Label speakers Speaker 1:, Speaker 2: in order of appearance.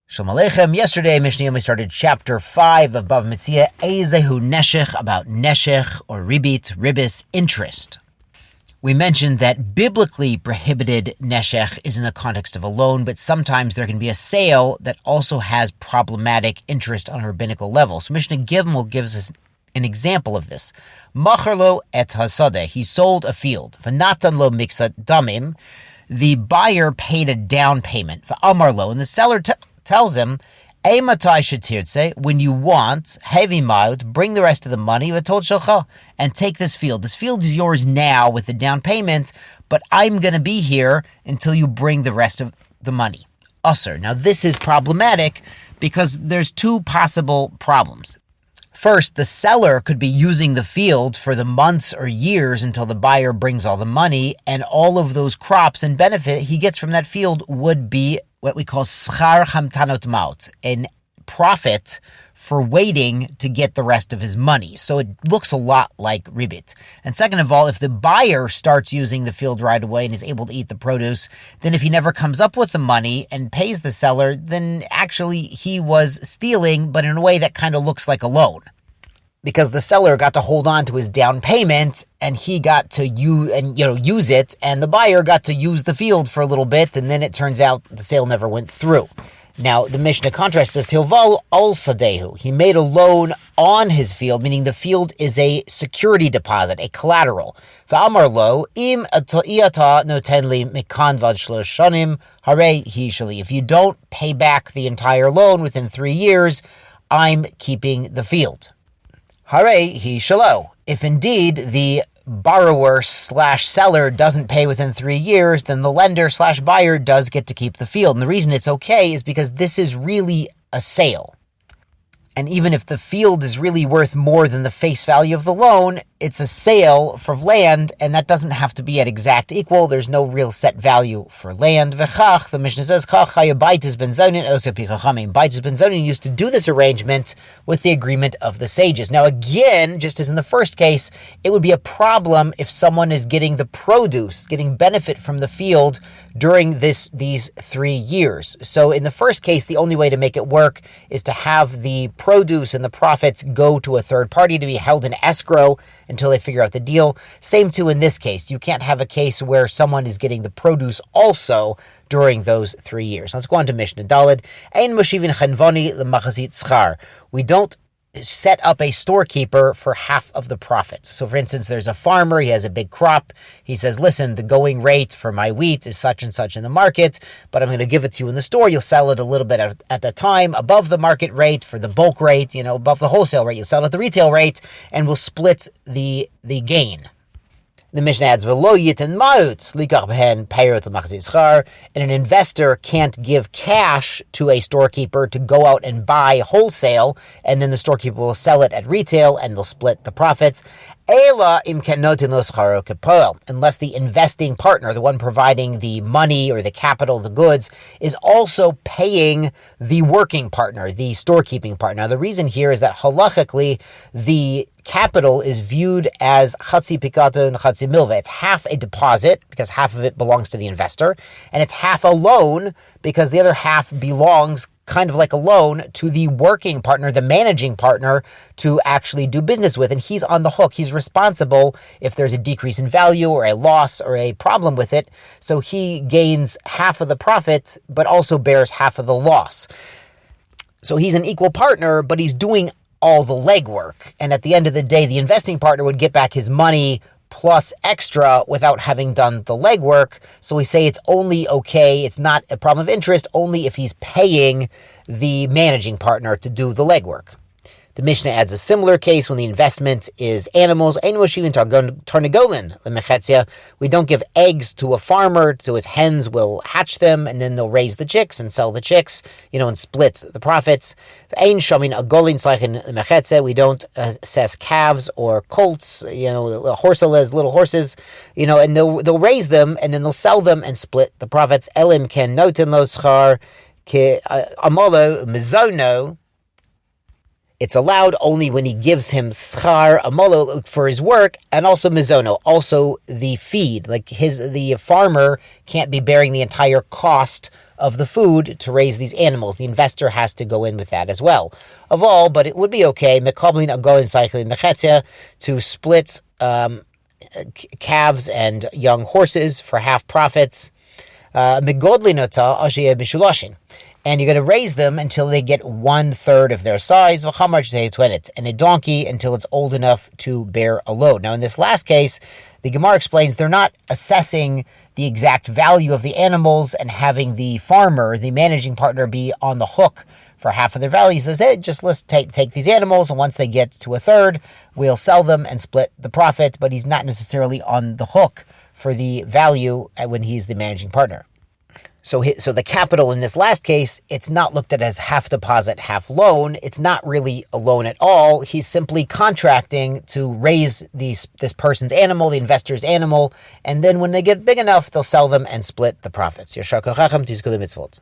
Speaker 1: Shalom Aleichem. Yesterday, Mishnah Yomi started chapter 5 of Bava Metzia, Ezehu Neshech, about Neshech or Ribit, Ribis, interest. We mentioned that biblically prohibited Neshech is in the context of a loan, but sometimes there can be a sale that also has problematic interest on a rabbinical level. So Mishnah Gimel gives us an example of this. Macharlo et hasadeh, he sold a field. V'natan lo miksat damim, the buyer paid a down payment. V'amarlo, and the seller tells him, Eimatai shetirtze, when you want, heavy maut, bring the rest of the money, and take this field. This field is yours now with the down payment, but I'm going to be here until you bring the rest of the money. Usser. Now this is problematic because there's two possible problems. First, the seller could be using the field for the months or years until the buyer brings all the money, and all of those crops and benefit he gets from that field would be what we call schar hamtanot maut, an profit for waiting to get the rest of his money. So it looks a lot like Ribit. And second of all, if the buyer starts using the field right away and is able to eat the produce, then if he never comes up with the money and pays the seller, then actually he was stealing, but in a way that kind of looks like a loan. Because the seller got to hold on to his down payment and he got to use it, and the buyer got to use the field for a little bit, and then it turns out the sale never went through. Now, the Mishnah contrasts this. Hilval al sadehu. He made a loan on his field, meaning the field is a security deposit, a collateral. V'amar lo, im ata noten li mikan vad shlosh shanim, harei hi shali. If you don't pay back the entire loan within 3 years, I'm keeping the field. Harei hi shalo. If indeed the borrower/seller doesn't pay within 3 years, then the lender/buyer does get to keep the field. And the reason it's okay is because this is really a sale. And even if the field is really worth more than the face value of the loan, it's a sale for land, and that doesn't have to be at exact equal. There's no real set value for land. V'chach, the Mishnah says, Baitus ben Zonin used to do this arrangement with the agreement of the sages. Now again, just as in the first case, it would be a problem if someone is getting the produce, getting benefit from the field during these 3 years. So in the first case, the only way to make it work is to have the produce and the profits go to a third party to be held in escrow until they figure out the deal. Same too in this case. You can't have a case where someone is getting the produce also during those 3 years. Let's go on to Mishnah Daled. Ein moshivin chanvoni lemachazit schar. We don't set up a storekeeper for half of the profits. So for instance, there's a farmer, he has a big crop. He says, listen, the going rate for my wheat is such and such in the market, but I'm going to give it to you in the store. You'll sell it a little bit at the time above the market rate for the bulk rate, above the wholesale rate. You'll sell it at the retail rate, and we'll split the gain. The Mishnah adds, and an investor can't give cash to a storekeeper to go out and buy wholesale, and then the storekeeper will sell it at retail, and they'll split the profits. Unless the investing partner, the one providing the money or the capital, the goods, is also paying the working partner, the storekeeping partner. Now, the reason here is that halachically, the capital is viewed as chatzi pikato and chatzi milva. It's half a deposit because half of it belongs to the investor, and it's half a loan because the other half belongs kind of like a loan to the working partner, the managing partner, to actually do business with. And he's on the hook. He's responsible if there's a decrease in value or a loss or a problem with it. So he gains half of the profit, but also bears half of the loss. So he's an equal partner, but he's doing all the legwork. And at the end of the day, the investing partner would get back his money plus extra without having done the legwork. So we say it's only okay, it's not a problem of interest, only if he's paying the managing partner to do the legwork. The Mishnah adds a similar case when the investment is animals. We don't give eggs to a farmer, so his hens will hatch them, and then they'll raise the chicks and sell the chicks, and split the profits. We don't assess calves or colts, little horses, and they'll raise them, and then they'll sell them and split the profits. Elim ken noten lo schar ke amolo mizono. It's allowed only when he gives him schar amolo for his work, and also mizono, also the feed. Like the farmer can't be bearing the entire cost of the food to raise these animals. The investor has to go in with that as well. Of all, but it would be okay, mekablin agoin cycling Metzia, to split calves and young horses for half profits. Megodlinota ashia b'shulashin. And you're going to raise them until they get 1/3 of their size, and a donkey until it's old enough to bear a load. Now, in this last case, the Gemara explains they're not assessing the exact value of the animals and having the farmer, the managing partner, be on the hook for half of their value. He says, hey, just let's take these animals, and once they get to 1/3, we'll sell them and split the profit, but he's not necessarily on the hook for the value when he's the managing partner. So the capital in this last case, it's not looked at as half deposit, half loan. It's not really a loan at all. He's simply contracting to raise this person's animal, the investor's animal, and then when they get big enough, they'll sell them and split the profits. Yashar kochachem tizkulu mitzvot.